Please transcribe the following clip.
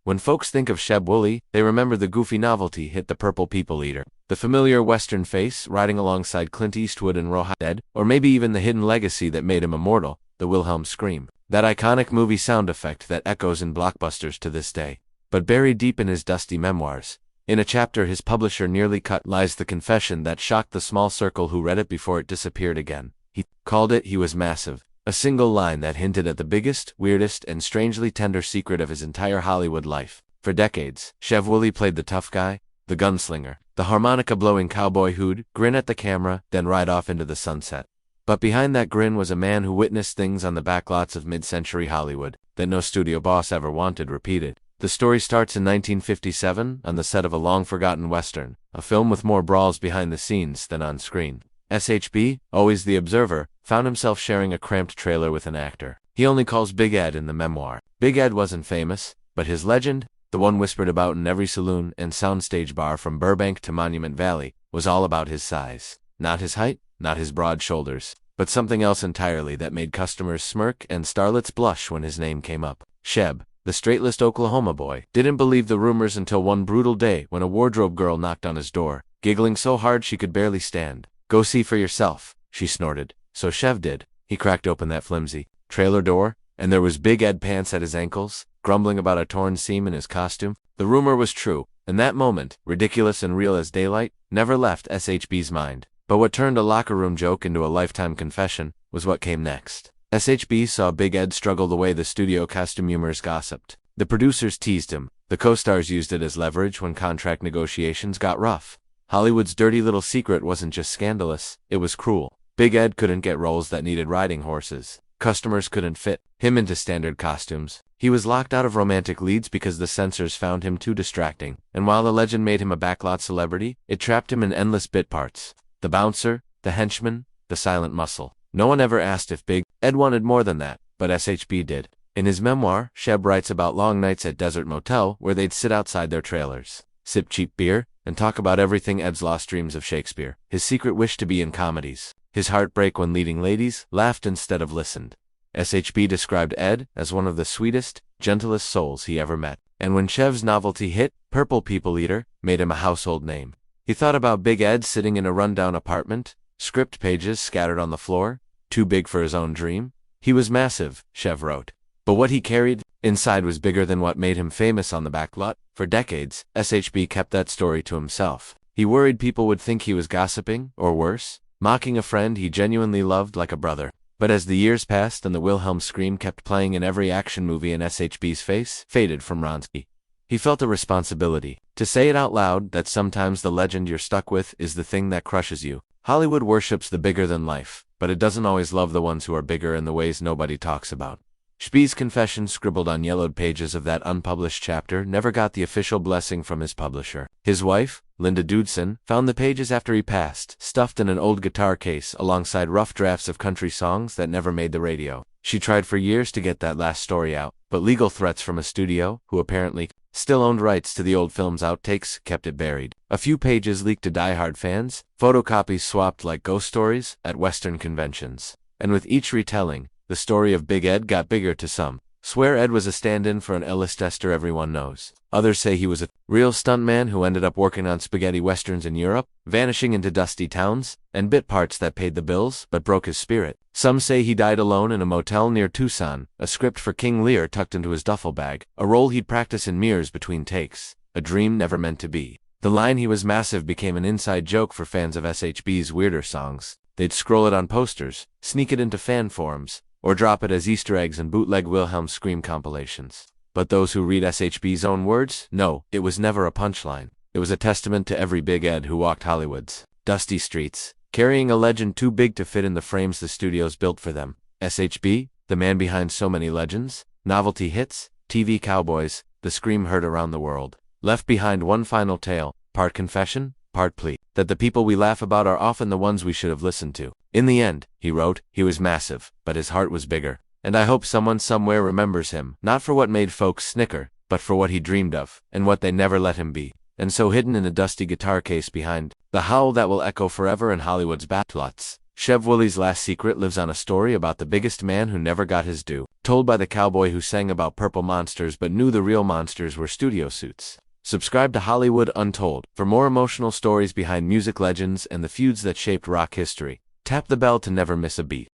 When folks think of Sheb Wooley, they remember the goofy novelty hit The Purple People Eater, the familiar Western face riding alongside Clint Eastwood and Dead, or maybe even the hidden legacy that made him immortal, the Wilhelm scream, that iconic movie sound effect that echoes in blockbusters to this day. But buried deep in his dusty memoirs, in a chapter his publisher nearly cut, lies the confession that shocked the small circle who read it before it disappeared again. He called it "He Was Massive," a single line that hinted at the biggest, weirdest, and strangely tender secret of his entire Hollywood life. For decades, Sheb Wooley played the tough guy, the gunslinger, the harmonica-blowing cowboy who'd grin at the camera, then ride off into the sunset. But behind that grin was a man who witnessed things on the backlots of mid-century Hollywood that no studio boss ever wanted repeated. The story starts in 1957 on the set of a long-forgotten Western, a film with more brawls behind the scenes than on screen. SHB, always the observer, found himself sharing a cramped trailer with an actor he only calls Big Ed in the memoir. Big Ed wasn't famous, but his legend, the one whispered about in every saloon and soundstage bar from Burbank to Monument Valley, was all about his size. Not his height, not his broad shoulders, but something else entirely that made customers smirk and starlets blush when his name came up. Sheb, the straight-laced Oklahoma boy, didn't believe the rumors until one brutal day when a wardrobe girl knocked on his door, giggling so hard she could barely stand. "Go see for yourself," she snorted. So Sheb did. He cracked open that flimsy trailer door, and there was Big Ed pants at his ankles, grumbling about a torn seam in his costume. The rumor was true, and that moment, ridiculous and real as daylight, never left SHB's mind. But what turned a locker room joke into a lifetime confession was what came next. SHB saw Big Ed struggle the way the studio costumers gossiped. The producers teased him. The co-stars used it as leverage when contract negotiations got rough. Hollywood's dirty little secret wasn't just scandalous, it was cruel. Big Ed couldn't get roles that needed riding horses. Customers couldn't fit him into standard costumes. He was locked out of romantic leads because the censors found him too distracting. And while the legend made him a backlot celebrity, it trapped him in endless bit parts. The bouncer, the henchman, the silent muscle. No one ever asked if Big Ed wanted more than that, but SHB did. In his memoir, Sheb writes about long nights at Desert Motel where they'd sit outside their trailers, sip cheap beer, and talk about everything. Ed's lost dreams of Shakespeare, his secret wish to be in comedies, his heartbreak when leading ladies laughed instead of listened. SHB described Ed as one of the sweetest, gentlest souls he ever met. And when Sheb's novelty hit, Purple People Eater made him a household name. He thought about Big Ed sitting in a rundown apartment, script pages scattered on the floor, too big for his own dream. He was massive, Sheb wrote. But what he carried inside was bigger than what made him famous on the backlot. For decades, SHB kept that story to himself. He worried people would think he was gossiping, or worse, mocking a friend he genuinely loved like a brother. But as the years passed and the Wilhelm scream kept playing in every action movie and SHB's face faded from Ronsky, he felt a responsibility to say it out loud that sometimes the legend you're stuck with is the thing that crushes you. Hollywood worships the bigger than life, but it doesn't always love the ones who are bigger in the ways nobody talks about. Sheb's confession, scribbled on yellowed pages of that unpublished chapter, never got the official blessing from his publisher. His wife, Linda Dudson, found the pages after he passed, stuffed in an old guitar case alongside rough drafts of country songs that never made the radio. She tried for years to get that last story out, but legal threats from a studio, who apparently still owned rights to the old film's outtakes, kept it buried. A few pages leaked to diehard fans, photocopies swapped like ghost stories at Western conventions. And with each retelling, the story of Big Ed got bigger to some. Swear Ed was a stand-in for an Ellis tester everyone knows. Others say he was a real stuntman who ended up working on spaghetti westerns in Europe, vanishing into dusty towns, and bit parts that paid the bills but broke his spirit. Some say he died alone in a motel near Tucson, a script for King Lear tucked into his duffel bag, a role he'd practice in mirrors between takes, a dream never meant to be. The line "he was massive" became an inside joke for fans of SHB's weirder songs. They'd scroll it on posters, sneak it into fan forums, or drop it as Easter eggs in bootleg Wilhelm scream compilations. But those who read SHB's own words know it was never a punchline. It was a testament to every Big Ed who walked Hollywood's dusty streets, carrying a legend too big to fit in the frames the studios built for them. SHB, the man behind so many legends, novelty hits, TV cowboys, the scream heard around the world, left behind one final tale, part confession, part plea, that the people we laugh about are often the ones we should have listened to. In the end, he wrote, he was massive, but his heart was bigger. And I hope someone somewhere remembers him, not for what made folks snicker, but for what he dreamed of, and what they never let him be. And so hidden in a dusty guitar case behind the howl that will echo forever in Hollywood's backlots, Sheb Wooley's last secret lives on a story about the biggest man who never got his due, told by the cowboy who sang about purple monsters but knew the real monsters were studio suits. Subscribe to Hollywood Untold for more emotional stories behind music legends and the feuds that shaped rock history. Tap the bell to never miss a beat.